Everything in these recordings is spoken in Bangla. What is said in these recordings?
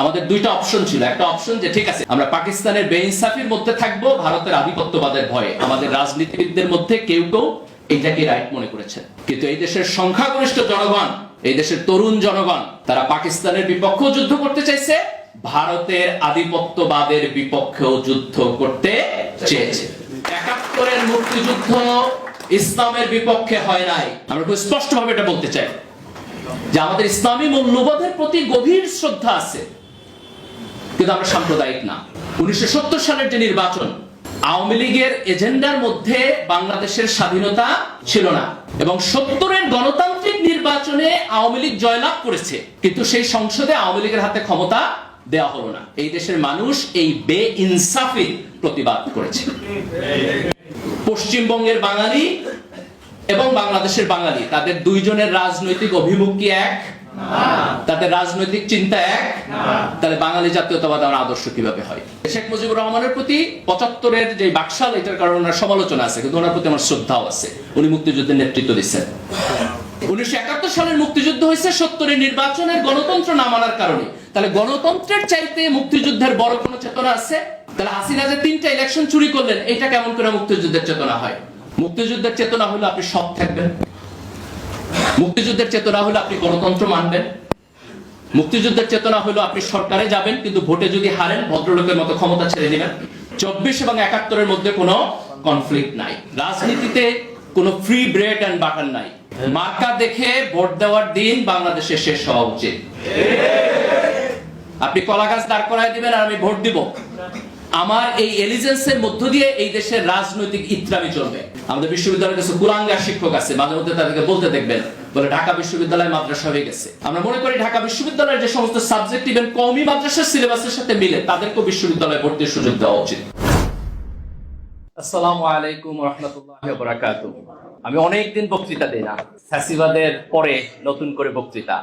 আমাদের দুইটা অপশন ছিল। একটা অপশন যে ঠিক আছে আমরা পাকিস্তানের বেইনসাফির মধ্যে থাকবো, ভারতের আধিপত্যবাদের ভয়ে। আমাদের রাজনীতিবিদদের মধ্যে কেউ কেউ এইটাকে রাইট মনে করেছেন, কিন্তু এই দেশের সংখ্যাগরিষ্ঠ জনগণ, এই দেশের তরুণ জনগণ, তারা পাকিস্তানের বিপক্ষেও যুদ্ধ করতে চাইছে, ভারতের আধিপত্যবাদের বিপক্ষেও যুদ্ধ করতে চেয়েছে। ৭১-এর মুক্তিযুদ্ধ ইসলামের বিপক্ষে হয় নাই। আমরা খুব স্পষ্টভাবে এটা বলতে চাই যে আমাদের ইসলামী মূল্যবোধের প্রতি গভীর শ্রদ্ধা আছে, কিন্তু আমরা সাম্প্রদায়িক না। ১৯৭০ সালের যে নির্বাচন, আওয়ামী লীগের এজেন্ডার মধ্যে বাংলাদেশের স্বাধীনতা ছিল না, এবং ৭০-এর গণতান্ত্রিক নির্বাচনে আওয়ামী লীগ জয়লাভ করেছে, কিন্তু সেই সংসদে আওয়ামী লীগের হাতে ক্ষমতা দেওয়া হলো না। এই দেশের মানুষ এই বেইনসাফির প্রতিবাদ করেছে। পশ্চিমবঙ্গের বাঙালি এবং বাংলাদেশের বাঙালি, তাদের দুইজনের রাজনৈতিক অভিমুখ কি এক? তাদের রাজনৈতিক চিন্তা এক? তাহলে বাঙালি জাতীয়তাবাদ আর আদর্শ কিভাবে হয়? শেখ মুজিবুর রহমানের প্রতি ৭৫-এর যে বাকশাল, এটার কারণে ওনার সমালোচনা আছে, কিন্তু ওনার প্রতি আমার শ্রদ্ধাও আছে। উনি মুক্তিযুদ্ধের নেতৃত্ব দিচ্ছেন। ১৯৭১ সালের মুক্তিযুদ্ধ হয়েছে ৭০-এর নির্বাচনের গণতন্ত্র না মানার কারণে। তাহলে গণতন্ত্রের চাইতে মুক্তিযুদ্ধের বড় কোনো চেতনা আছে? তাহলে হাসিনা যে ৩টা ইলেকশন চুরি করলেন, এটা কেমন করে মুক্তিযুদ্ধের চেতনা হয়? মুক্তিযুদ্ধের চেতনা হলো আপনি সৎ থাকবেন, মুক্তিযুদ্ধের চেতনা হলো আপনি গণতন্ত্র মানবেন, মুক্তিযুদ্ধের চেতনা হলো আপনি সরকারে যাবেন, কিন্তু ভোটে যদি হারেন ভদ্রলোকের মতো ক্ষমতা ছেড়ে দিবেন। ২৪ এবং ৭১-এর মধ্যে কোনো কনফ্লিক্ট নাই। রাজনীতিতে কোনো ফ্রি ব্রেড এন্ড বাটার নাই। মার্কা দেখে ভোট দেওয়ার দিন বাংলাদেশে শেষ হওয়া উচিত। আপনি কলা গাছ দাঁড় করায় দিবেন আর আমি ভোট দিব, আমার এই এলিজেন্সের মধ্য দিয়ে এই দেশের রাজনৈতিক ইত্রামি চলবে। আমাদের বিশ্ববিদ্যালয়ের কিছু কুলাঙ্গার শিক্ষক আছে, মাঝে মধ্যে তাদেরকে বলতে দেখবেন, বলে ঢাকা বিশ্ববিদ্যালয় মাদ্রাসা হয়ে গেছে। আমরা মনে করি ঢাকা বিশ্ববিদ্যালয়ের যে সমস্ত সাবজেক্ট ইভেন কওমি মাদ্রাসার সিলেবাসের সাথে মিলে, তাদেরকেও বিশ্ববিদ্যালয়ে ভর্তির সুযোগ দেওয়া উচিত। আসসালামু আলাইকুম ওয়া রাহমাতুল্লাহি ওয়া বারাকাতুহু। আমি অনেকদিন বক্তৃতা দেই না, ফ্যাসিবাদের পরে নতুন করে বক্তৃতা।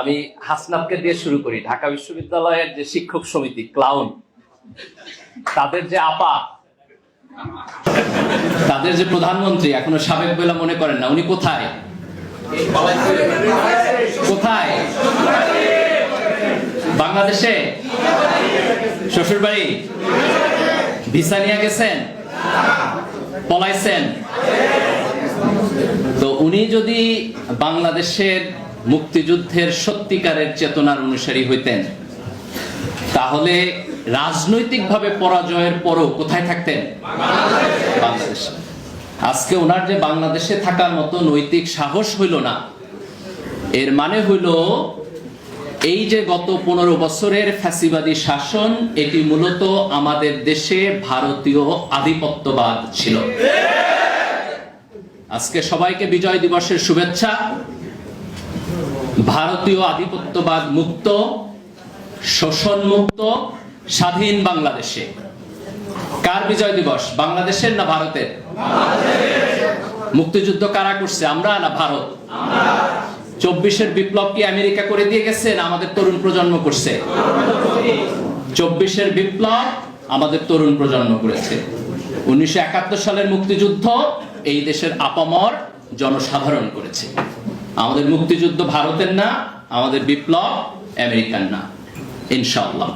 আমি হাসনাবকে দিয়ে শুরু করি। ঢাকা বিশ্ববিদ্যালয়ের যে শিক্ষক সমিতি ক্লাউন, তাদের যে আপা, তাদের যে প্রধানমন্ত্রী, এখনো সাবেক বলে মনে করেন না, উনি কোথায়? কোথায়? বাংলাদেশে? শ্বশুর বাড়ি? ভিসা নিয়ে গেছেন? পলাইছেন? তো উনি যদি বাংলাদেশের মুক্তিযুদ্ধের সত্যিকারের চেতনার অনুসারী হইতেন, তাহলে রাজনৈতিকভাবে পরাজয়ের পরও কোথায় থাকতেন? বাংলাদেশে। আজকে ওনার যে বাংলাদেশে থাকার মতো নৈতিক সাহস হইল না, এর মানে হইল এই যে গত ১৫ বছরের ফ্যাসিবাদী শাসন, এটি মূলত আমাদের দেশে ভারতীয় আধিপত্যবাদ ছিল। আজকে সবাইকে বিজয় দিবসের শুভেচ্ছা। ভারতীয় আধিপত্যবাদ মুক্ত, শোষণ মুক্ত, স্বাধীন বাংলাদেশে। কার বিজয় দিবস? বাংলাদেশের না ভারতের? মুক্তিযুদ্ধ কারা করছে, আমরা না ভারত? ২৪-এর বিপ্লব কি আমেরিকা করে দিয়ে গেছে না আমাদের তরুণ প্রজন্ম করছে? ২৪-এর বিপ্লব আমাদের তরুণ প্রজন্ম করেছে। ১৯৭১ সালের মুক্তিযুদ্ধ এই দেশের আপামর জনসাধারণ করেছে। আমাদের মুক্তিযুদ্ধ ভারতের না, আমাদের বিপ্লব আমেরিকান না, ইনশাআল্লাহ।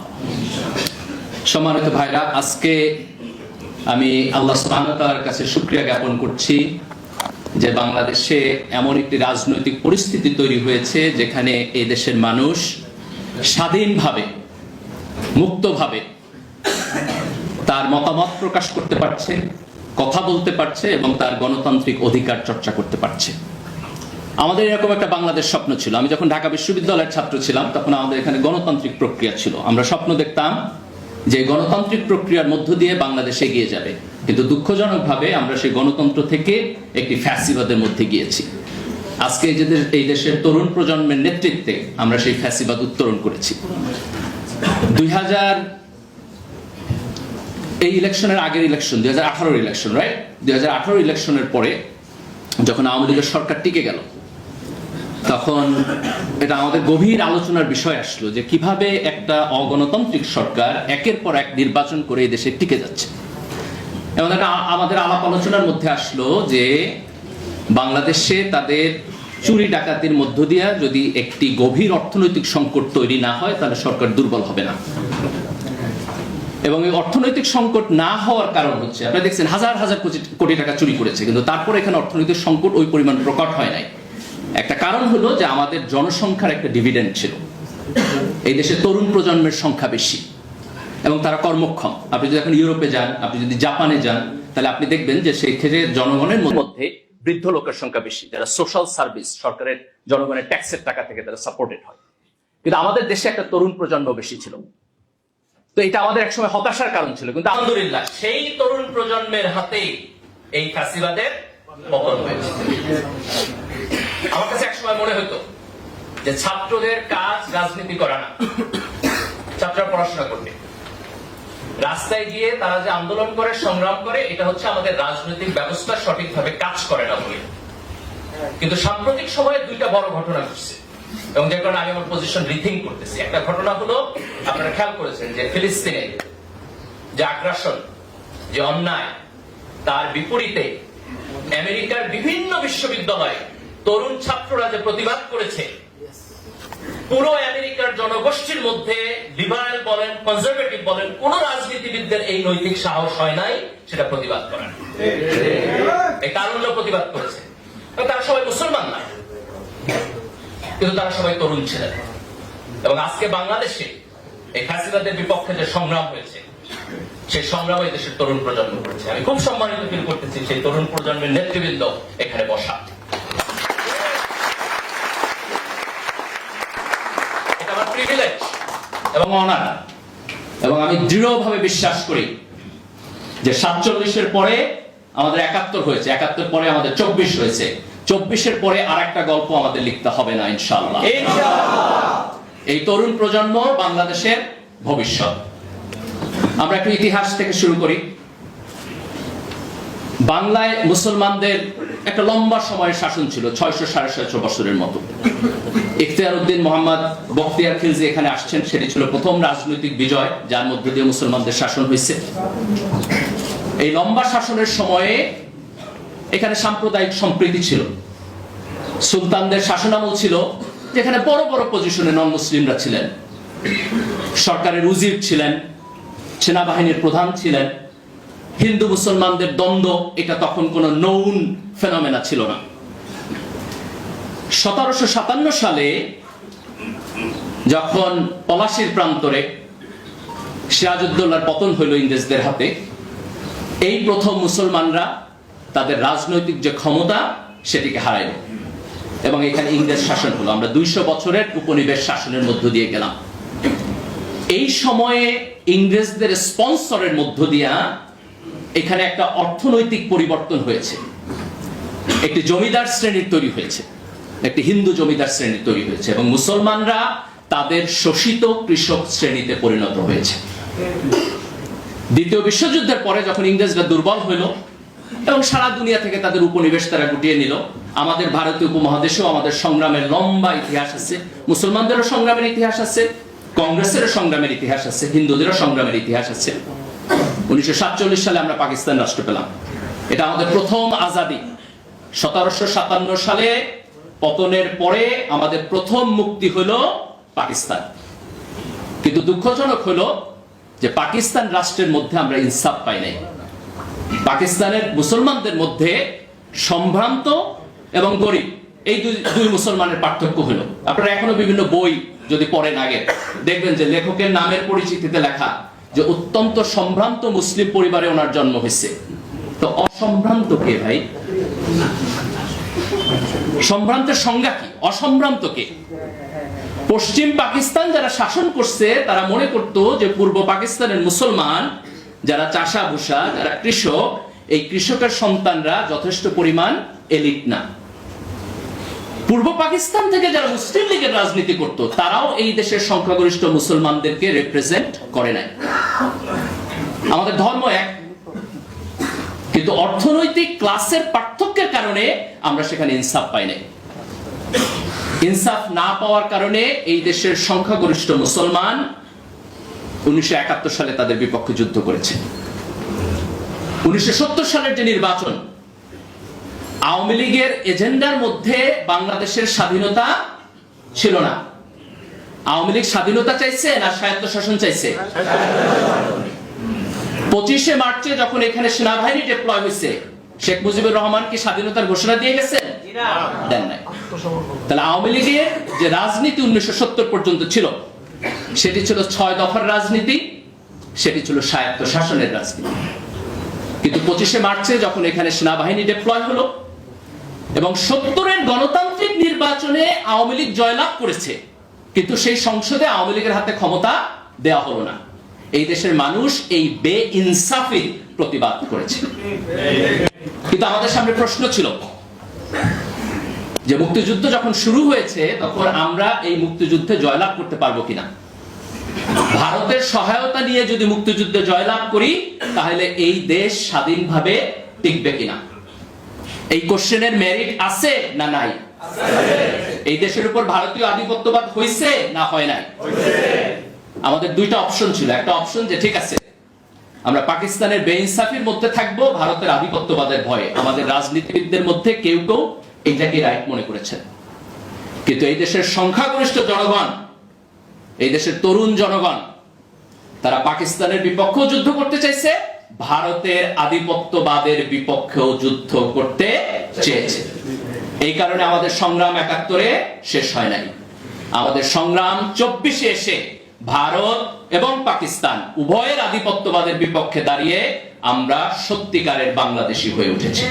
সম্মানিত ভাইরা, আজকে আমি আল্লাহ সুবহানাহু ওয়া তাআলার কাছে শুকরিয়া জ্ঞাপন করছি যে বাংলাদেশে এমন একটি রাজনৈতিক পরিস্থিতি তৈরি হয়েছে যেখানে এই দেশের মানুষ স্বাধীনভাবে, মুক্তভাবে তার মতামত প্রকাশ করতে পারছে, কথা বলতে পারছে এবং তার গণতান্ত্রিক অধিকার চর্চা করতে পারছে। আমাদের এরকম একটা বাংলাদেশ স্বপ্ন ছিল। আমি যখন ঢাকা বিশ্ববিদ্যালয়ের ছাত্র ছিলাম, তখন আমাদের এখানে গণতান্ত্রিক প্রক্রিয়া ছিল। আমরা স্বপ্ন দেখতাম যে গণতান্ত্রিক প্রক্রিয়ার মধ্য দিয়ে বাংলাদেশ এগিয়ে যাবে, কিন্তু দুঃখজনকভাবে আমরা সেই গণতন্ত্র থেকে একটি ফ্যাসিবাদের মধ্যে গিয়েছি। আজকে এই দেশের তরুণ প্রজন্মের নেতৃত্বে আমরা সেই ফ্যাসিবাদ উত্তরণ করেছি। ২০০০ এই ইলেকশনের আগের ইলেকশন, ২০১৮ ইলেকশন, রাইট? ২০১৮ ইলেকশনের পরে যখন আওয়ামী লীগের সরকার টিকে গেল, তখন এটা আমাদের গভীর আলোচনার বিষয় আসলো যে কিভাবে একটা অগণতান্ত্রিক সরকার একের পর এক নির্বাচন করে এই দেশে টিকে যাচ্ছে। এবং আমাদের আলাপ আলোচনার মধ্যে আসলো যে বাংলাদেশে তাদের চুরি ডাকাতির মধ্য দিয়ে যদি একটি গভীর অর্থনৈতিক সংকট তৈরি না হয় তাহলে সরকার দুর্বল হবে না। এবং এই অর্থনৈতিক সংকট না হওয়ার কারণ হচ্ছে, আপনারা দেখছেন হাজার হাজার কোটি টাকা চুরি করেছে, কিন্তু তারপর এখানে অর্থনৈতিক সংকট ওই পরিমাণ প্রকট হয় নাই। একটা কারণ হলো যে আমাদের জনসংখ্যার একটা ডিভিডেন্ড ছিল। এই দেশে তরুণ প্রজন্মের সংখ্যা বেশি এবং তারা কর্মক্ষম। আপনি যদি এখন ইউরোপে যান, আপনি যদি জাপানে যান, তাহলে আপনি দেখবেন যে সেই ক্ষেত্রে জনগণের মধ্যে বৃদ্ধ লোকের সংখ্যা বেশি, যারা সোশ্যাল সার্ভিস, সরকারের জনগণের ট্যাক্সের টাকা থেকে তারা সাপোর্টেড হয়। কিন্তু আমাদের দেশে একটা তরুণ প্রজন্ম বেশি ছিল, তো এটা আমাদের একসময় হতাশার কারণ ছিল। কিন্তু আলহামদুলিল্লাহ সেই তরুণ প্রজন্মের হাতেই এই ফ্যাসিবাদের পতন হয়েছে। আমার কাছে একসময় মনে হতো যে ছাত্রদের কাজ রাজনীতি করা না, ছাত্ররা পড়াশোনা করবে, রাস্তায় গিয়ে তারা যে আন্দোলন করে সংগ্রাম করে এটা হচ্ছে আমাদের রাজনৈতিক ব্যবস্থা সঠিকভাবে কাজ করে না বলে। কিন্তু সাম্প্রতিক সময়ে দুইটা বড় ঘটনা ঘটছে এবং যে কারণে আমি আমার পজিশন রিথিঙ্ক করতেছি। একটা ঘটনা হলো, আপনারা খেয়াল করেছেন যে ফিলিস্তিনে যে আগ্রাসন, যে অন্যায়, তার বিপরীতে আমেরিকার বিভিন্ন বিশ্ববিদ্যালয়ে তরুণ ছাত্ররা যে প্রতিবাদ করেছে, পুরো আমেরিকার জনগোষ্ঠীর মধ্যে লিবারেল বলেন, কনজারভেটিভ বলেন, কোন রাজনীতিবিদদের এই নৈতিক সাহস হয় নাই সেটা প্রতিবাদ করার। এই তারুণ্য প্রতিবাদ করেছে। তারা সবাই মুসলমান না, কিন্তু তারা সবাই তরুণ ছিলেন। এবং আজকে বাংলাদেশে এই ফ্যাসিবাদের বিপক্ষে যে সংগ্রাম হয়েছে, সেই সংগ্রামে দেশের তরুণ প্রজন্ম করেছে। আমি খুব সম্মানিত ফিল করতেছি সেই তরুণ প্রজন্মের নেতৃবৃন্দ এখানে বসা। এটা আমার প্রিভিলেজ এবং অনার। এবং আমি দৃঢ়ভাবে বিশ্বাস করি যে 47-এর পরে আমাদের 71 হয়েছে, 71 পরে আমাদের 24 হয়েছে, 24-এর পরে আর একটা গল্প আমাদের লিখতে হবে না ইনশাআল্লাহ। এই তরুণ প্রজন্ম বাংলাদেশের ভবিষ্যৎ। আমরা একটু ইতিহাস থেকে শুরু করি। বাংলায় মুসলমানদের একটা লম্বা সময়ের শাসন ছিল, 600-650 বছরের মতো। ইখতিয়ার উদ্দিন মোহাম্মদ বখতিয়ার খিলজি এখানে আসছেন, সেটি ছিল প্রথম রাজনৈতিক বিজয় যার মধ্য দিয়ে মুসলমানদের শাসন হয়েছে। এই লম্বা শাসনের সময়ে এখানে সাম্প্রদায়িক সম্প্রীতি ছিল। সুলতানদের শাসনামল ছিল, যেখানে বড় বড় পজিশনে নন মুসলিমরা ছিলেন। সরকারের উজির ছিলেন, সেনাবাহিনীর প্রধান ছিলেন। হিন্দু মুসলমানদের দ্বন্দ্ব এটা তখন কোনো নৌন ফেনোমেনা ছিল না। 1757 সালে যখন পলাশীর প্রান্তরে সিরাজউদ্দৌলার পতন হইল ইংরেজদের হাতে, এই প্রথম মুসলমানরা তাদের রাজনৈতিক যে ক্ষমতা সেটিকে হারাইল এবং এখানে ইংরেজ শাসন হলো। আমরা 200 বছরের উপনিবেশ শাসনের মধ্য দিয়ে গেলাম। এই সময়ে ইংরেজদের স্পন্সরের মধ্য দিয়া এখানে একটা অর্থনৈতিক পরিবর্তন হয়েছে। একটি জমিদার শ্রেণীর তৈরি হয়েছে, একটি হিন্দু জমিদার শ্রেণীর তৈরি হয়েছে এবং মুসলমানরা তাদের শোষিত কৃষক শ্রেণীতে পরিণত হয়েছে। দ্বিতীয় বিশ্বযুদ্ধের পরে যখন ইংরেজরা দুর্বল হইল এবং সারা দুনিয়া থেকে তাদের উপনিবেশ তারা গুটিয়ে নিল, আমাদের ভারতীয় উপমহাদেশেও আমাদের সংগ্রামের লম্বা ইতিহাস আছে। মুসলমানদেরও সংগ্রামের ইতিহাস আছে, কংগ্রেসেরও সংগ্রামের ইতিহাস আছে, হিন্দুদেরও সংগ্রামের ইতিহাস আছে। 1947 সালে আমরা পাকিস্তান রাষ্ট্র পেলাম, এটা আমাদের প্রথম আজাদি। 1757 সালে পতনের পরে আমাদের প্রথম মুক্তি হলো পাকিস্তান। কিন্তু দুঃখজনক হলো যে পাকিস্তান রাষ্ট্রের মধ্যে আমরা ইনসাফ পাই নাই। পাকিস্তানের মুসলমানদের মধ্যে সম্ভ্রান্ত এবং গরিব এই দুই মুসলমানের পার্থক্য হলো। আপনারা এখনো বিভিন্ন বই যদি পড়েন আগে দেখবেন যে লেখকের নামের পরিচিতিতে লেখা যে অত্যন্ত সম্ভ্রান্ত মুসলিম পরিবারে ওনার জন্ম হয়েছে। তো অসম্ভ্রান্ত কে ভাই? সম্ভ্রান্তের সংজ্ঞা কি? অসম্ভ্রান্ত কে? পশ্চিম পাকিস্তান যারা শাসন করছে তারা মনে করত যে পূর্ব পাকিস্তানের মুসলমান যারা চাষা ভুষা, যারা কৃষক, এই কৃষকের সন্তানরা যথেষ্ট পরিমাণ এলিট না। পূর্ব পাকিস্তান থেকে যারা মুসলিম লীগের রাজনীতি করত তারাও এই দেশের সংখ্যাগরিষ্ঠ মুসলমানদেরকে রিপ্রেজেন্ট করে নাই। আমাদের ধর্ম এক, কিন্তু অর্থনৈতিক ক্লাসের পার্থক্যের কারণে আমরা সেখানে ইনসাফ পাই নাই। ইনসাফ না পাওয়ার কারণে এই দেশের সংখ্যাগরিষ্ঠ মুসলমান 1971 সালে তাদের বিপক্ষে যুদ্ধ করেছে। 1970 সালের যে নির্বাচন, আওয়ামী লীগের এজেন্ডার মধ্যে বাংলাদেশের স্বাধীনতা ছিল না। আওয়ামী লীগ স্বাধীনতা চাইছে না স্বায়ত্তশাসন চাইছে? 25শে মার্চে যখন এখানে সেনাবাহিনী ডিপ্লয় হয়েছে, শেখ মুজিবুর রহমান কি স্বাধীনতার ঘোষণা দিয়ে গেছেন? দেন নাই। তাহলে আওয়ামী লীগের যে রাজনীতি 1970 পর্যন্ত ছিল, সেটি ছিল 6 দফার রাজনীতি, সেটি ছিল স্বায়ত্তশাসনের রাজনীতি। কিন্তু 25শে মার্চে যখন এখানে সেনাবাহিনী ডিপ্লয় হলো এবং 70-এর গণতান্ত্রিক নির্বাচনে আওয়ামী লীগ জয়লাভ করেছে, কিন্তু সেই সংসদে আওয়ামী লীগের হাতে ক্ষমতা দেওয়া হলো না। এই দেশের মানুষ এই বেইনসাফির প্রতিবাদ করেছে। কিন্তু আমাদের সামনে প্রশ্ন ছিল যে মুক্তিযুদ্ধ যখন শুরু হয়েছে তখন আমরা এই মুক্তিযুদ্ধে জয়লাভ করতে পারবো কিনা। ভারতের সহায়তা নিয়ে যদি মুক্তিযুদ্ধে জয়লাভ করি তাহলে এই দেশ স্বাধীনভাবে টিকবে কিনা। এই কোশ্চেনের মেরিট আছে না নাই? এই দেশের উপর ভারতীয় আধিপত্যবাদ হয়েছে না হয় নাই? আমাদের দুইটা অপশন ছিল। একটা অপশন যে ঠিক আছে, আমরা পাকিস্তানের বেইনসাফির মধ্যে থাকবো ভারতের আধিপত্যবাদের ভয়ে। আমাদের রাজনীতিবিদদের মধ্যে কেউ কেউ এইটাকে রাইট মনে করেছেন। কিন্তু এই দেশের সংখ্যাগরিষ্ঠ জনগণ, এই দেশের তরুণ জনগণ, তারা পাকিস্তানের বিপক্ষেও যুদ্ধ করতে চাইছে, ভারতের আধিপত্যবাদের বিপক্ষেও যুদ্ধ করতে চেয়েছে। এই কারণে আমাদের সংগ্রাম 71-এ শেষ হয় নাই। আমাদের সংগ্রাম 24-এ এসে ভারত এবং পাকিস্তান উভয়ের আধিপত্যবাদের বিপক্ষে দাঁড়িয়ে আমরা সত্যিকারের বাংলাদেশী হয়ে উঠেছি।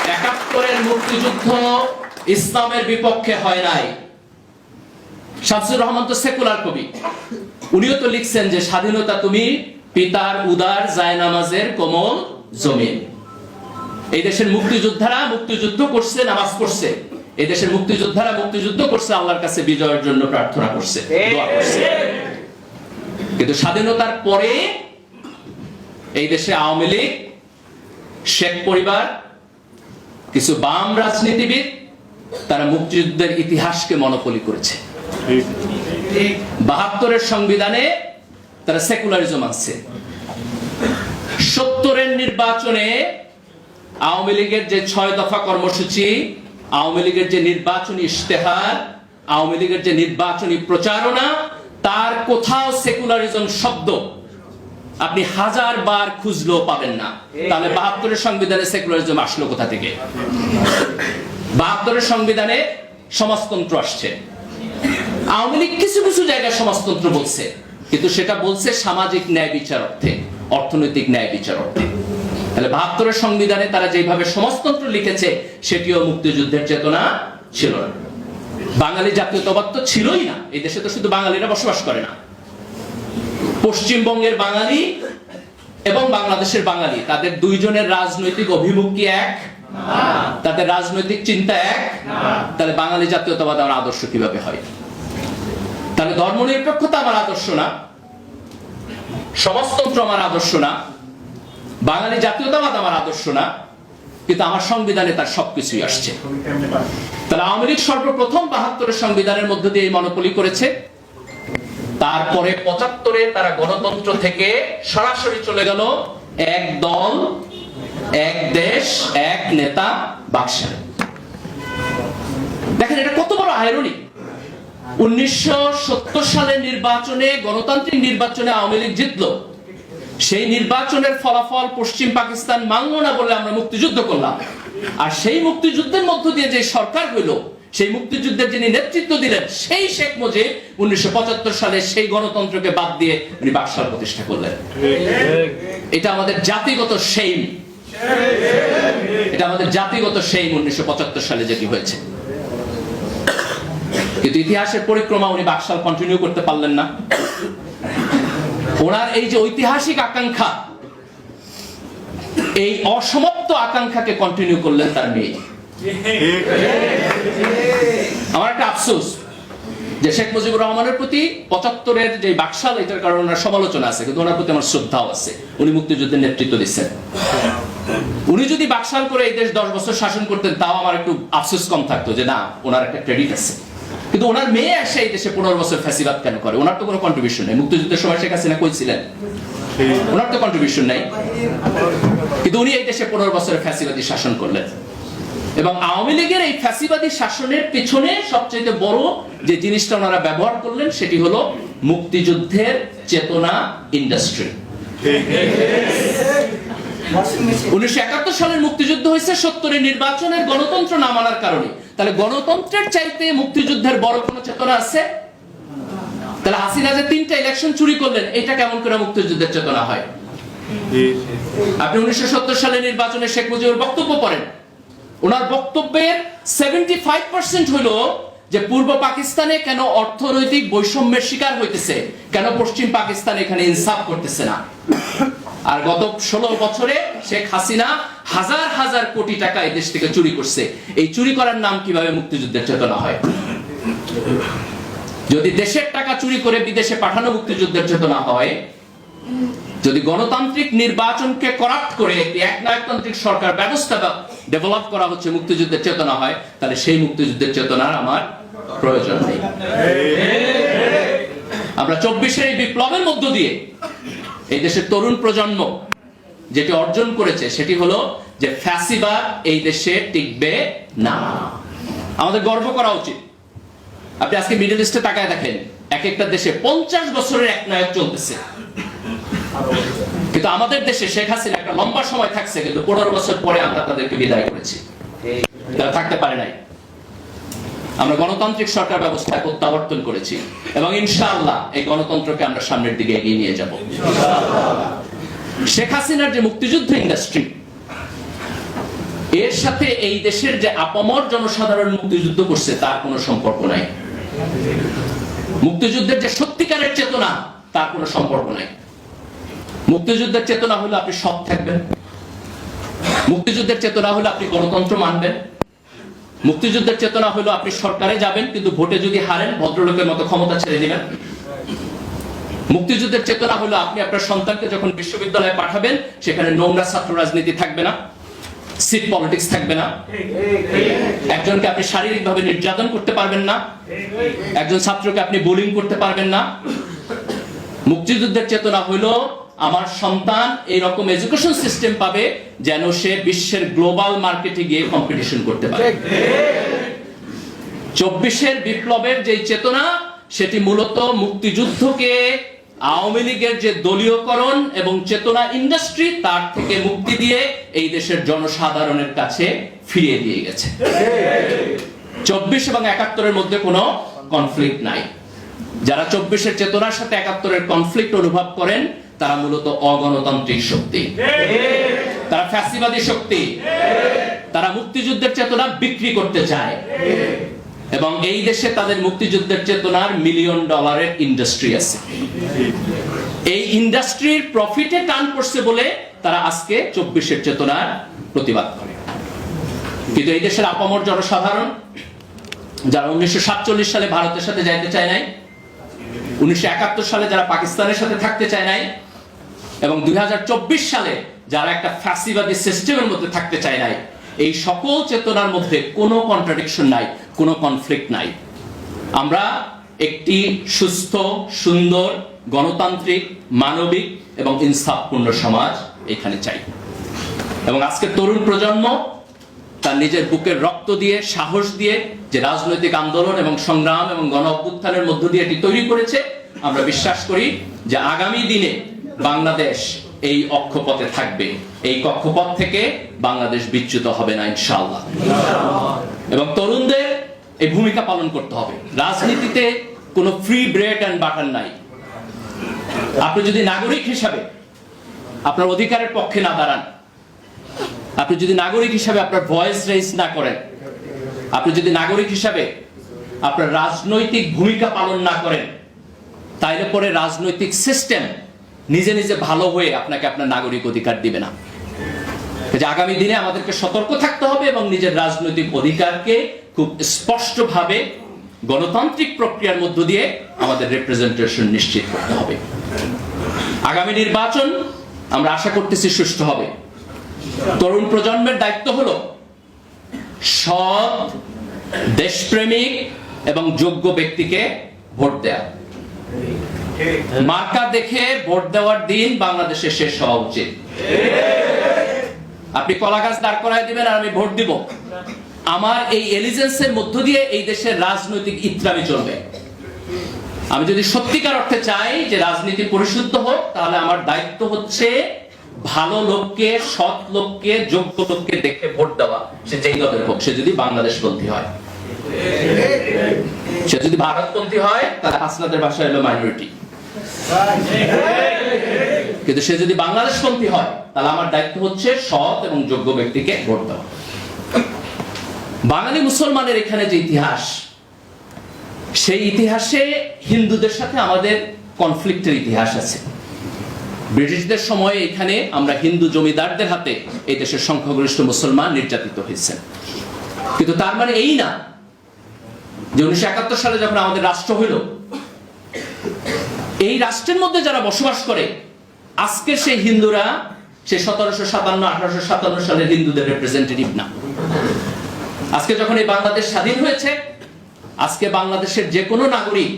71-এর মুক্তিযুদ্ধ ইসলামের বিপক্ষে হয় নাই। শামসুর রহমান তো সেকুলার কবি, উনিও তো লিখছেন যে স্বাধীনতা তুমি পিতার উদার জায়নামাজের কোমল জমিন। এই দেশের মুক্তিযোদ্ধারা মুক্তিযুদ্ধ করছে, নামাজ পড়ছে। এই দেশের মুক্তিযোদ্ধারা মুক্তিযুদ্ধ করছে, আল্লাহর কাছে বিজয়ের জন্য প্রার্থনা করছে, দোয়া করছে। কিন্তু স্বাধীনতার পরে এই দেশে আওয়ামী লীগ, শেখ পরিবার, কিছু বাম রাজনীতিবিদ, তারা মুক্তিযুদ্ধের ইতিহাসকে মনোপলি করেছে। 72-এর সংবিধানে তারা সেকুলারিজম আনছে। 70-এর নির্বাচনে আওয়ামী লীগের যে 6 দফা কর্মসূচি, আওয়ামী লীগের যে নির্বাচনী ইশতেহার, আওয়ামী লীগের যে নির্বাচনী প্রচারণা, তার কোথাও সেকুলারিজম শব্দ আপনি 1000 বার খুঁজলেও পাবেন না। তাহলে 72-এর সংবিধানে সেকুলারিজম আসলো কোথা থেকে? 72-এর সংবিধানে সমাজতন্ত্র আসছে। আওয়ামী লীগ কিছু কিছু জায়গায় সমাজতন্ত্র বলছে, কিন্তু সেটা বলছে সামাজিক ন্যায় বিচার অর্থে, অর্থনৈতিক ন্যায় বিচার অর্থে। তাহলে 72-এর সংবিধানে তারা যেভাবে সমাজতন্ত্র লিখেছে সেটিও মুক্তিযুদ্ধের চেতনা ছিল না। বাঙালি জাতীয়তাবাদ তো ছিলই না। এই দেশে তো শুধু বাঙালিরা বসবাস করে না। পশ্চিমবঙ্গের বাঙালি এবং বাংলাদেশের বাঙালি, তাদের দুইজনের রাজনৈতিক অভিমুখ কি এক? তাদের রাজনৈতিক চিন্তা এক? তাহলে বাঙালি জাতীয়তাবাদ আমার আদর্শ কিভাবে হয়? তাহলে ধর্মনিরপেক্ষতা আমার আদর্শ না, সমাজতন্ত্র আমার আদর্শ না, বাঙালি জাতীয়তাবাদ আমার আদর্শ না, কিন্তু আমার সংবিধানে তার সবকিছুই আসছে। তাহলে আওয়ামী লীগ সর্বপ্রথম 72-এর সংবিধানের মধ্য দিয়ে মনোপলি করেছে। তারপরে 75-এ তারা গণতন্ত্র থেকে সরাসরি চলে গেল এক দল, এক দেশ, এক নেতা বাকশালে। দেখেন এটা কত বড় আইরনি। 1970 সালের নির্বাচনে, গণতান্ত্রিক নির্বাচনে আওয়ামী লীগ জিতলো। সেই নির্বাচনের ফলাফল পশ্চিম পাকিস্তান মানল না বলে আমরা মুক্তিযুদ্ধ করলাম। আর সেই মুক্তিযুদ্ধের মধ্য দিয়ে যে সরকার হইল, সেই মুক্তিযুদ্ধের যিনি নেতৃত্ব দিলেন, সেই শেখ মুজিব 1975 সালে সেই গণতন্ত্রকে বাদ দিয়ে উনি বাকশাল প্রতিষ্ঠা করলেন। এটা আমাদের জাতিগত শেম, এটা আমাদের জাতিগত শেম। 1975 সালে যেটি হয়েছে, কিন্তু ইতিহাসের পরিক্রমা উনি বাকশাল কন্টিনিউ করতে পারলেন না। ওনার এই যে ঐতিহাসিক আকাঙ্ক্ষা, এই অসমাপ্ত আকাঙ্ক্ষাকে কন্টিনিউ করলেন তার মেয়ে। আমার একটা আফসোস যে শেখ মুজিবুর রহমানের প্রতি 75-এর যে বাকশাল, এটার কারণে ওনার সমালোচনা আছে, কিন্তু ওনার প্রতি আমার শ্রদ্ধাও আছে। উনি মুক্তিযুদ্ধের নেতৃত্ব দিচ্ছেন। উনি যদি বাকশাল করে এই দেশ 10 বছর শাসন করতেন, তাও আমার একটু আফসোস কম থাকতো যে না, ওনার একটা ক্রেডিট আছে। কিন্তু ওনার মেয়ে এসে এই দেশে 15 বছর ফ্যাসিবাদ কেন করে? ওনার তো কোনো কন্ট্রিবিউশন নেই। মুক্তিযুদ্ধের সময় শেখ হাসিনা কই ছিলেন? ওনার তো কন্ট্রিবিউশন নেই, কিন্তু উনি এই দেশে 15 বছরের ফ্যাসিবাদী শাসন করলেন। এবং আওয়ামী লীগের এই ফ্যাসিবাদী শাসনের পেছনে সবচেয়ে বড় যে জিনিসটা ওনারা ব্যবহার করলেন সেটি হলো মুক্তিযুদ্ধের চেতনা ইন্ডাস্ট্রি। 1971 সালের মুক্তিযুদ্ধ হয়েছে 70 নির্বাচনের গণতন্ত্র না মানার কারণে। তাহলে গণতন্ত্রের চাইতে মুক্তিযুদ্ধের বড় কোনো চেতনা আছে? তাহলে হাসিনা যে 3টা ইলেকশন চুরি করলেন, এটা কেমন করে মুক্তিযুদ্ধের চেতনা হয়? আপনি 1970 সালের নির্বাচনে শেখ মুজিবুর বক্তব্য পড়েন, ওনার বক্তব্যের 75% হলো যে পূর্ব পাকিস্তানে কেন অর্থনৈতিক বৈষম্যের শিকার হইতেছে, কেন পশ্চিম পাকিস্তান এখানে ইনসাফ করতেছে না। আর গত 16 বছরে শেখ হাসিনা হাজার হাজার কোটি টাকা এই দেশ থেকে চুরি করছে। এই চুরি করার নাম কিভাবে মুক্তিযুদ্ধের চেতনা হয়? যদি দেশের টাকা চুরি করে বিদেশে পাঠানো মুক্তিযুদ্ধের চেতনা হয়, যদি গণতান্ত্রিক নির্বাচনকে করাপ্ট করে একটি একনায়কতান্ত্রিক সরকার ব্যবস্থা ডেভেলপ করা হচ্ছে মুক্তিযুদ্ধের চেতনা হয়, তাহলে সেই মুক্তিযুদ্ধের চেতনার আমার প্রয়োজন নেই। আমরা 24-এর এই বিপ্লবের মধ্য দিয়ে এই দেশের তরুণ প্রজন্ম যেটি অর্জন করেছে সেটি হলো যে ফ্যাসিবাদ এই দেশে টিকবে না। আমাদের গর্ব করা উচিত। আপনি আজকে মিডল ইস্টে তাকায় দেখেন, এক একটা দেশে 50 বছরের একনায়ক চলতেছে, কিন্তু আমাদের দেশে শেখ হাসিনা একটা লম্বা সময় থাকছে, কিন্তু 15 বছর পরে আমরা তাদেরকে বিদায় করেছি। তারা থাকতে পারে নাই। আমরা গণতান্ত্রিক সরকার ব্যবস্থায় প্রত্যাবর্তন করেছি এবং ইনশাআল্লাহ এই গণতন্ত্রকে আমরা সামনের দিকে এগিয়ে নিয়ে যাব। শেখ হাসিনার যে মুক্তিযুদ্ধ ইন্ডাস্ট্রি, এর সাথে এই দেশের যে আপামর জনসাধারণ মুক্তিযুদ্ধ করছে তার কোনো সম্পর্ক নাই। মুক্তিযুদ্ধের যে সত্যিকারের চেতনা, তার কোনো সম্পর্ক নাই। মুক্তিযুদ্ধের চেতনা হলো আপনি সৎ থাকবেন, মুক্তিযুদ্ধের চেতনা হলো আপনি গণতন্ত্র মানবেন, মুক্তিযুদ্ধের চেতনা হলো আপনি সরকারে যাবেন কিন্তু ভোটে যদি হারেন ভদ্রলোকের মতো ক্ষমতা ছেড়ে দিবেন। মুক্তিযুদ্ধের চেতনা হলো আপনি আপনার সন্তানকে যখন বিশ্ববিদ্যালয়ে পাঠাবেন সেখানে নোংরা ছাত্র রাজনীতি থাকবে না, সিট পলিটিক্স থাকবে না, একজনকে আপনি শারীরিকভাবে নির্যাতন করতে পারবেন না, একজন ছাত্রকে আপনি বুলিং করতে পারবেন না। মুক্তিযুদ্ধের চেতনা হলো আমার সন্তান এইরকম এডুকেশন সিস্টেম পাবে যেন সে বিশ্বের গ্লোবাল মার্কেটে গিয়ে কম্পিটিশন করতে পারে। 24-এর বিপ্লবের যে চেতনা সেটি মূলত মুক্তিযুদ্ধকে আওয়ামী লীগের যে দলীয়করণ এবং চেতনা ইন্ডাস্ট্রি তার থেকে মুক্তি দিয়ে এই দেশের জনসাধারণের কাছে ফিরিয়ে দিয়ে গেছে। 24 এবং 71-এর মধ্যে কোনো কনফ্লিক্ট নাই। যারা 24-এর চেতনার সাথে 71-এর কনফ্লিক্ট অনুভব করেন তারা মূলত অগণতান্ত্রিক শক্তি, তারা ফ্যাসিবাদী শক্তি, তারা মুক্তিযুদ্ধের চেতনা বিক্রি করতে চায় এবং এই দেশে তাদের মুক্তিযুদ্ধের চেতনার $1 মিলিয়ন ইন্ডাস্ট্রি আছে। এই ইন্ডাস্ট্রির প্রফিটে টান পড়ছে বলে তারা আজকে 24-এর চেতনার প্রতিবাদ করে। কিন্তু এই দেশের আপামর জনসাধারণ যারা 1947 সালে ভারতের সাথে যাইতে চায় নাই, 1971 সালে যারা পাকিস্তানের সাথে থাকতে চায় নাই এবং 2024 সালে যারা একটা ফ্যাসিবাদী সিস্টেমের মধ্যে থাকতে চায় নাই, এই সকল চেতনার মধ্যে কোনো কন্ট্রাডিকশন নাই, কোনো কনফ্লিক্ট নাই। আমরা একটি সুস্থ, সুন্দর, গণতান্ত্রিক, মানবিক এবং ইনসাফপূর্ণ সমাজ এখানে চাই। এবং আজকের তরুণ প্রজন্ম তার নিজের বুকের রক্ত দিয়ে, সাহস দিয়ে যে রাজনৈতিক আন্দোলন এবং সংগ্রাম এবং গণ অভ্যুত্থানের মধ্য দিয়ে এটি তৈরি করেছে, আমরা বিশ্বাস করি যে আগামী দিনে বাংলাদেশ এই অক্ষপথে থাকবে, এই কক্ষপথ থেকে বাংলাদেশ বিচ্যুত হবে না ইনশাআল্লাহ। এবং তরুণদের এই ভূমিকা পালন করতে হবে। রাজনীতিতে কোনো ফ্রি ব্রেড এন্ড বাটার নাই। আপনি যদি নাগরিক হিসাবে আপনার অধিকারের পক্ষে না দাঁড়ান, আপনি যদি নাগরিক হিসাবে আপনার ভয়েস রেইজ না করেন, আপনি যদি নাগরিক হিসাবে আপনার রাজনৈতিক ভূমিকা পালন না করেন, তাইলে পরে রাজনৈতিক সিস্টেম নিজে নিজে ভালো হয়ে আপনাকে আপনার নাগরিক অধিকার দিবে না। আগামী দিনে আমাদেরকে সতর্ক থাকতে হবে এবং নিজের রাজনৈতিক অধিকারকে খুব স্পষ্টভাবে গণতান্ত্রিক প্রক্রিয়ার মধ্য দিয়ে আমাদের রিপ্রেজেন্টেশন নিশ্চিত করতে হবে। আগামী নির্বাচন আমরা আশা করতেছি সুষ্ঠু হবে। তরুণ প্রজন্মের দায়িত্ব হলো সৎ, দেশপ্রেমিক, এবং যোগ্য ব্যক্তিকে ভোট দেয়া। মার্কা দেখে ভোট দেওয়ার দিন বাংলাদেশে শেষ হওয়া উচিত। আপনি কলা গাছ দাঁড় করায় দিবেন আর আমি ভোট দিব, আমার এই এলিজেন্সের মধ্য দিয়ে এই দেশের রাজনৈতিক ইত্রামি চলবে। আমি যদি সত্যিকার অর্থে চাই যে রাজনীতি পরিশুদ্ধ হোক, তাহলে আমার দায়িত্ব হচ্ছে ভালো লোককে, সৎ লোককে, যোগ্য লোককে দেখে ভোট দেওয়া, সে যেই দলের হোক। সে যদি বাংলাদেশপন্থী হয়, সে যদি ভারতপন্থী হয়, তাহলে হাসনাতের ভাষা হলো মাইনরিটি। কিন্তু সে যদি বাংলাদেশপন্থী হয়, তাহলে আমার দায়িত্ব হচ্ছে সৎ এবং যোগ্য ব্যক্তিকে ভোট দেওয়া। বাঙালি মুসলমানের এখানে যে ইতিহাস, সেই ইতিহাসে হিন্দুদের সাথে আমাদের কনফ্লিক্টের ইতিহাস আছে। ব্রিটিশদের সময়ে এখানে আমরা হিন্দু জমিদারদের হাতে এই দেশের সংখ্যাগরিষ্ঠ মুসলমান নির্যাতিত হয়েছেন। কিন্তু তার মানে এই না যে 1971 সালে যখন আমাদের রাষ্ট্র হইল, এই রাষ্ট্রের মধ্যে যারা বসবাস করে আজকে সেই হিন্দুরা সেই 1757-1857 সালের হিন্দুদের রিপ্রেজেন্টেটিভ না। আজকে যখন এই বাংলাদেশ স্বাধীন হয়েছে, আজকে বাংলাদেশের যে কোনো নাগরিক,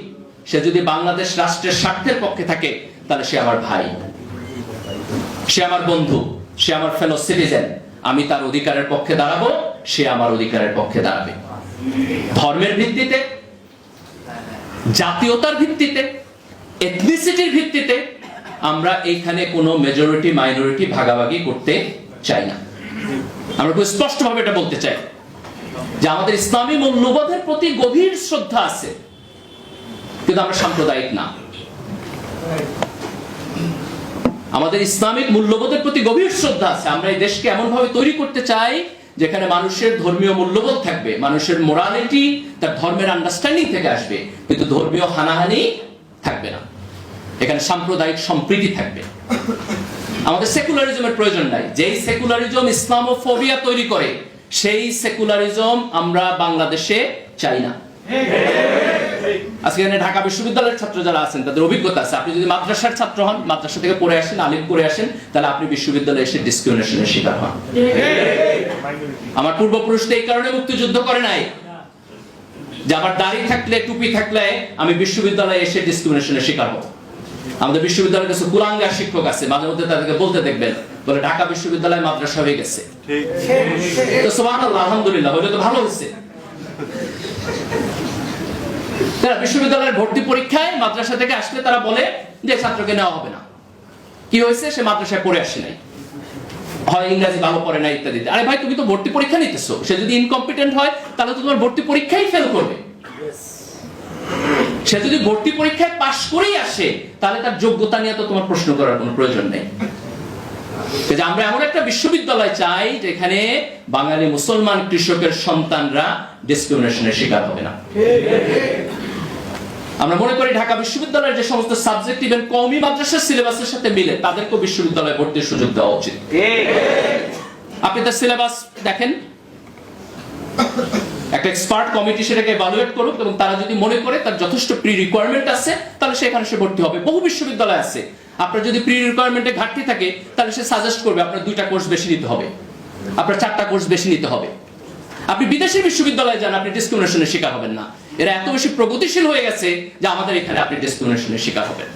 সে যদি বাংলাদেশ রাষ্ট্রের স্বার্থের পক্ষে থাকে, তাহলে সে আমার ভাই, সে আমার বন্ধু, সে আমার ফেলো সিটিজেন। আমি তার অধিকারের পক্ষে দাঁড়াবো, সে আমার অধিকারের পক্ষে দাঁড়াবে। ধর্মের ভিত্তিতে, জাতীয়তার ভিত্তিতে, এথনিসিটির ভিত্তিতে আমরা এইখানে কোনো মেজরিটি মাইনরিটি ভাগাভাগি করতে চাই না। আমরা খুব স্পষ্টভাবে এটা বলতে চাই যে আমাদের ইসলামী মূল্যবোধের প্রতি গভীর শ্রদ্ধা আছে, কিন্তু আমরা সাম্প্রদায়িক না। আমাদের ইসলামিক মূল্যবোধের প্রতি গভীর শ্রদ্ধা আছে। আমরা এই দেশকে এমন ভাবে তৈরি করতে চাই যেখানে মানুষের ধর্মীয় মূল্যবোধ থাকবে, মানুষের মোরালিটি তার ধর্মের আন্ডারস্ট্যান্ডিং থেকে আসবে, কিন্তু ধর্মীয় হানাহানি থাকবে না। এখানে সাম্প্রদায়িক সম্প্রীতি থাকবে। আমাদের সেকুলারিজমের প্রয়োজন নাই। যেই সেকুলারিজম ইসলামোফোবিয়া তৈরি করে, সেই সেকুলারিজম আমরা বাংলাদেশে চাই না। আজকে এখানে ঢাকা বিশ্ববিদ্যালয়ের ছাত্র যারা আছেন, তাদের অভিজ্ঞতা আছে। আপনি যদি মাদ্রাসার ছাত্র হন, মাদ্রাসা থেকে পড়ে আসেন, আলিম করে আসেন, তাহলে আপনি বিশ্ববিদ্যালয়ে এসে ডিসক্রিমিনেশনের শিকার হন। আমার পূর্বপুরুষরা এই কারণে মুক্তিযুদ্ধ করে নাই যে আমার দাড়ি থাকলে, টুপি থাকলে আমি বিশ্ববিদ্যালয়ে এসে ডিসক্রিমিনেশনের শিকার হব। আমাদের বিশ্ববিদ্যালয়ের কিছু কুলাঙ্গার শিক্ষক আছে, মাঝে মধ্যে তাদেরকে বলতে দেখবেন, বলে ঢাকা বিশ্ববিদ্যালয় মাদ্রাসা হয়ে গেছে। তো সুবহানাল্লাহ, আলহামদুলিল্লাহ, হলে তো ভালো হয়েছে। তারা বিশ্ববিদ্যালয়ের ভর্তি পরীক্ষায় মাদ্রাসা থেকে আসলে তারা বলে যে ছাত্রকে নেওয়া হবে না। কি হয়েছে? সে মাদ্রাসায় পড়ে আসে নাই, হয় ইংরেজি ভালো পড়ে না, ইত্যাদি। আরে ভাই, তুমি তো ভর্তি পরীক্ষা নিতেছো। সে যদি ইনকম্পিটেন্ট হয়, তাহলে তো তোমার ভর্তি পরীক্ষাই ফেল করবে। সে যদি ভর্তি পরীক্ষায় পাশ করেই আসে, তাহলে তার যোগ্যতা নিয়ে তো তোমার প্রশ্ন করার কোনো প্রয়োজন নেই। আমরা এমন একটা বিশ্ববিদ্যালয় চাই যেখানে বাঙালি মুসলমান কৃষকের সন্তানরা ডিসক্রিমিনেশনের শিকার হবে না। আমরা মনে করি ঢাকা বিশ্ববিদ্যালয়ের যে সমস্ত সাবজেক্ট ইভেন কওমি মাদ্রাসার সিলেবাসের সাথে মিলে, তাদেরকেও বিশ্ববিদ্যালয়ে ভর্তির সুযোগ দেওয়া উচিত। আপনি তার সিলেবাস দেখেন, একটা এক্সপার্ট কমিটি সেটাকে ইভালুয়েট করুক, এবং তারা যদি মনে করে তার যথেষ্ট প্রি রিকোয়ারমেন্ট আছে, তাহলে সেখানে সে ভর্তি হবে। বহু বিশ্ববিদ্যালয় আছে, আপনার যদি প্রি রিকোয়ারমেন্টে ঘাটতি থাকে, তাহলে সে সাজেস্ট করবে আপনার 2টা কোর্স বেশি নিতে হবে, আপনার 4টা কোর্স বেশি নিতে হবে। আপনি বিদেশি বিশ্ববিদ্যালয়ে যান, আপনি ডিসক্রিমিনেশনের শিকার হবেন না। এরা এত বেশি প্রগতিশীল হয়ে গেছে যে আমাদের এখানে আপনি ডিসক্রিমিনেশনের শিকার হবেন।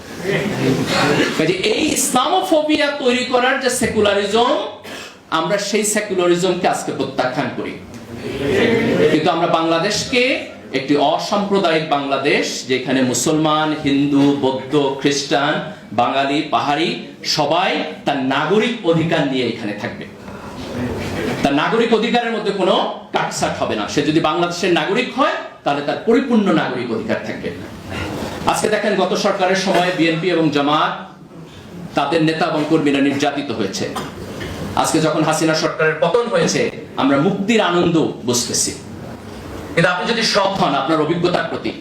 এই ইসলামোফোবিয়া তৈরি করার যে সেকুলারিজম, আমরা সেই সেকুলারিজমকে আজকে প্রত্যাখ্যান করি। কিন্তু আমরা বাংলাদেশকে একটি অসাম্প্রদায়িক বাংলাদেশ, যেখানে মুসলমান, হিন্দু, বৌদ্ধ, খ্রিস্টান, বাঙালি, পাহাড়ি সবাই তার নাগরিক অধিকার নিয়ে এখানে থাকবে। তার নাগরিক অধিকারের মধ্যে কোনো কাটছাট হবে না। সে যদি বাংলাদেশের নাগরিক হয়, তাহলে তার পরিপূর্ণ নাগরিক অধিকার থাকবে। আজকে দেখেন, গত সরকারের সময় বিএনপি এবং জামাত, তাদের নেতা এবং কর্মীরা নির্যাতিত হয়েছে। আজকে যখন হাসিনা সরকারের পতন হয়েছে, আমরা মুক্তির আনন্দ বুঝতেছি। কিন্তু আপনি যদি সৎ হন আপনার অভিজ্ঞতার প্রতি,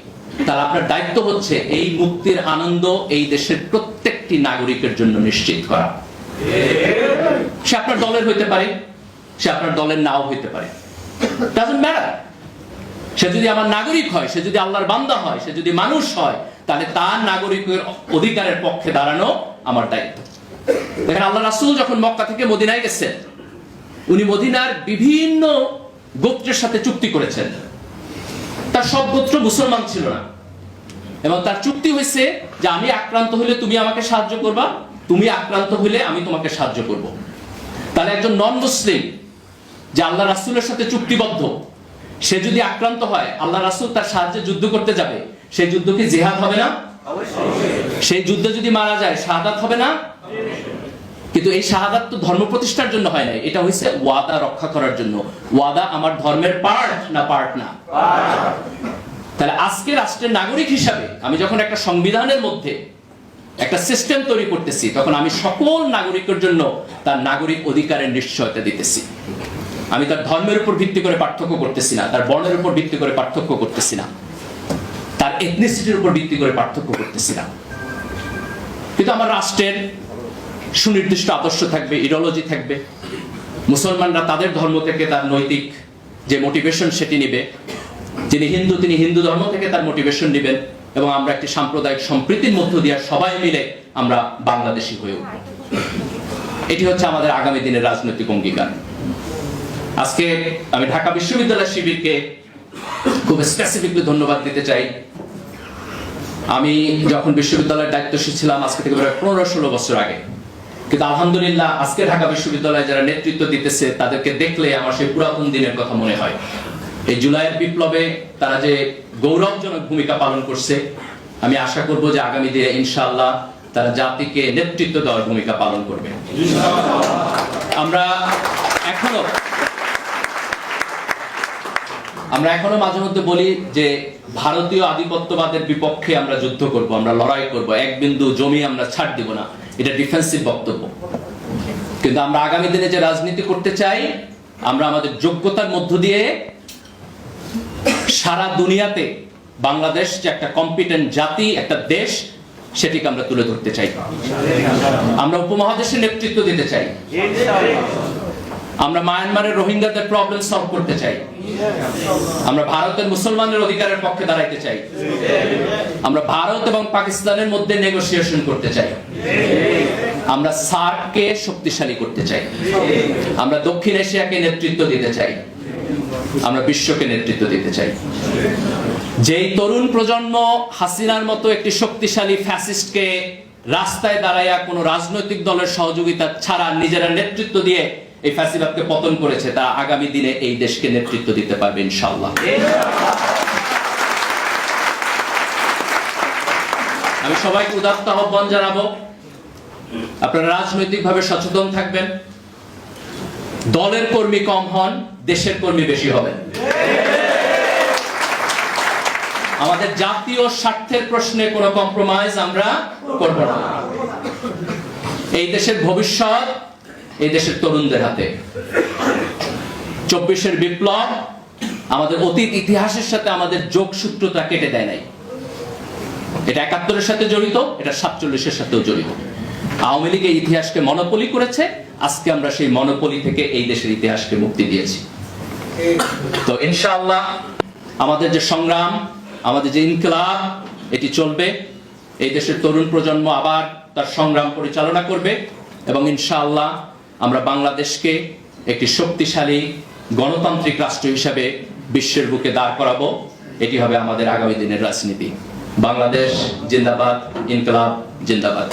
তাহলে আপনার দায়িত্ব হচ্ছে এই মুক্তির আনন্দ এই দেশের প্রত্যেকটি নাগরিকের জন্য নিশ্চিত করা। সে আপনার দলের হইতে পারে, সে আপনার দলের নাও হইতে পারে, ডাজন্ট ম্যাটার। সে যদি আমার নাগরিক হয়, সে যদি আল্লাহর বান্দা হয়, সে যদি মানুষ হয়, তাহলে তার নাগরিকের অধিকারের পক্ষে দাঁড়ানো আমার দায়িত্ব। দেখেন, আল্লাহ রাসূল যখন মক্কা থেকে মদিনায় গেছেন, উনি মদিনার বিভিন্ন গোত্রের সাথে চুক্তি করেছেন। তার সব গোত্র মুসলমান ছিল না, এবং তার চুক্তি হয়েছে যে আমি আক্রান্ত হলে তুমি আমাকে সাহায্য করবা, তুমি আক্রান্ত হলে আমি তোমাকে সাহায্য করব। তাহলে একজন নন মুসলিম যে আল্লাহ রাসূলের সাথে চুক্তিবদ্ধ, সে যদি আক্রান্ত হয়, আল্লাহ রাসূল তার সাহায্যে যুদ্ধ করতে যাবে, সেই যুদ্ধ কি জিহাদ হবে না? সেই যুদ্ধে যদি মারা যায় শাহাদাত হবে না? কিন্তু এই শাহাদাত তো ধর্ম প্রতিষ্ঠার জন্য হয় না, এটা হয়েছে ওয়াদা রক্ষা করার জন্য। ওয়াদা আমার ধর্মের পার্ট না পার্ট না? তাহলে আজকে রাষ্ট্রের নাগরিক হিসাবে আমি যখন একটা সংবিধানের মধ্যে একটা সিস্টেম তৈরি করতেছি, তখন আমি সকল নাগরিকের জন্য তার নাগরিক অধিকারের নিশ্চয়তা দিতেছি। আমি তার ধর্মের উপর ভিত্তি করে পার্থক্য করতেছি না, তার বর্ণের উপর ভিত্তি করে পার্থক্য করতেছি না, তার এথনিসিটির উপর ভিত্তি করে পার্থক্য করতেছি না। কিন্তু আমার রাষ্ট্রের সুনির্দিষ্ট আদর্শ থাকবে, ইডিওলজি থাকবে। মুসলমানরা তাদের ধর্ম থেকে তার নৈতিক যে মোটিভেশন সেটি নিবে, যিনি হিন্দু তিনি হিন্দু ধর্ম থেকে তার মোটিভেশন নেবেন, এবং আমরা একটি সাম্প্রদায়িক সম্প্রীতির মধ্য দিয়ে সবাই মিলে আমরা বাংলাদেশী হয়ে উঠব। এটি হচ্ছে আমাদের আগামী দিনের রাজনৈতিক অঙ্গীকার। আজকে আমি ঢাকা বিশ্ববিদ্যালয় শিবিরকে খুব স্পেসিফিকলি ধন্যবাদ দিতে চাই। আমি যখন বিশ্ববিদ্যালয়ের দায়িত্বশীল ছিলাম আজকে থেকে প্রায় 15-16 বছর আগে, কিন্তু আলহামদুলিল্লাহ আজকে ঢাকা বিশ্ববিদ্যালয়ে যারা নেতৃত্ব দিতেছে তাদেরকে দেখলে আমার সেই পুরাতন দিনের কথা মনে হয়। এই জুলাইয়ের বিপ্লবে তারা যে গৌরবজনক ভূমিকা পালন করছে, আমি আশা করব যে আগামী দিনে ইনশাআল্লাহ তারা জাতিকে নেতৃত্ব দেওয়ার ভূমিকা পালন করবে। আমরা এখনো মাঝে মধ্যে বলি যে ভারতীয় আধিপত্যবাদের বিপক্ষে আমরা যুদ্ধ করব, আমরা লড়াই করব, এক বিন্দু জমি আমরা ছাড় দিব না, এটা ডিফেন্সিভ বক্তব্য। কিন্তু আমরা আগামী দিনে যে রাজনীতি করতে চাই, আমরা আমাদের যোগ্যতার মধ্য দিয়ে সারা দুনিয়াতে বাংলাদেশ যে একটা কম্পিটেন্ট জাতি, একটা দেশ, সেটিকে আমরা তুলে ধরতে চাই। আমরা উপমহাদেশের নেতৃত্ব দিতে চাই। আমরা মায়ানমারের রোহিঙ্গাদের প্রবলেম সলভ করতে চাই। আমরা ভারতের মুসলমানদের অধিকারের পক্ষে দাঁড়াইতে চাই। আমরা ভারত এবং পাকিস্তানের মধ্যে নেগোসিয়েশন করতে চাই। আমরা সার্ককে শক্তিশালী করতে চাই। আমরা দক্ষিণ এশিয়াকে নেতৃত্ব দিতে চাই। আমরা বিশ্বকে নেতৃত্ব দিতে চাই। যেই তরুণ প্রজন্ম হাসিনার মতো একটি শক্তিশালী ফ্যাসিস্টকে রাস্তায় দাঁড়াইয়া কোনো রাজনৈতিক দলের সহযোগিতা ছাড়া নিজেরা নেতৃত্ব দিয়ে এই ফ্যাসিবাদকে পতন করেছে, তারা আগামী দিনে এই দেশকে নেতৃত্ব দিতে পারবে ইনশাআল্লাহ। আমি সবাইকে উদাত্ত আহ্বান জানাবো, আপনারা রাজনৈতিকভাবে সচেতন থাকবেন। দলের কর্মী কম হন, দেশের কর্মী বেশি হবেন। আমাদের জাতীয় স্বার্থের প্রশ্নে কোনো কম্প্রোমাইজ আমরা করব না। এই দেশের ভবিষ্যৎ এই দেশের তরুণদের হাতে। 24-এর বিপ্লব আমাদের অতীত ইতিহাসের সাথে আমাদের যোগসূত্রতা কেটে দেয় নাই। এটা 71-এর সাথে জড়িত, এটা 47-এর সাথেও জড়িত। আওয়ামী লীগ এই ইতিহাসকে মনোপলি করেছে, আজকে আমরা সেই মনোপলি থেকে এই দেশের ইতিহাসকে মুক্তি দিয়েছি। তো ইনশাআল্লাহ আমাদের যে সংগ্রাম, আমাদের যে ইনকিলাব, এটি চলবে। এই দেশের তরুণ প্রজন্ম আবার তার সংগ্রাম পরিচালনা করবে, এবং ইনশাআল্লাহ আমরা বাংলাদেশকে একটি শক্তিশালী গণতান্ত্রিক রাষ্ট্র হিসাবে বিশ্বের বুকে দাঁড় করাবো। এটি হবে আমাদের আগামী দিনের রাজনীতি। বাংলাদেশ জিন্দাবাদ, ইনকিলাব জিন্দাবাদ।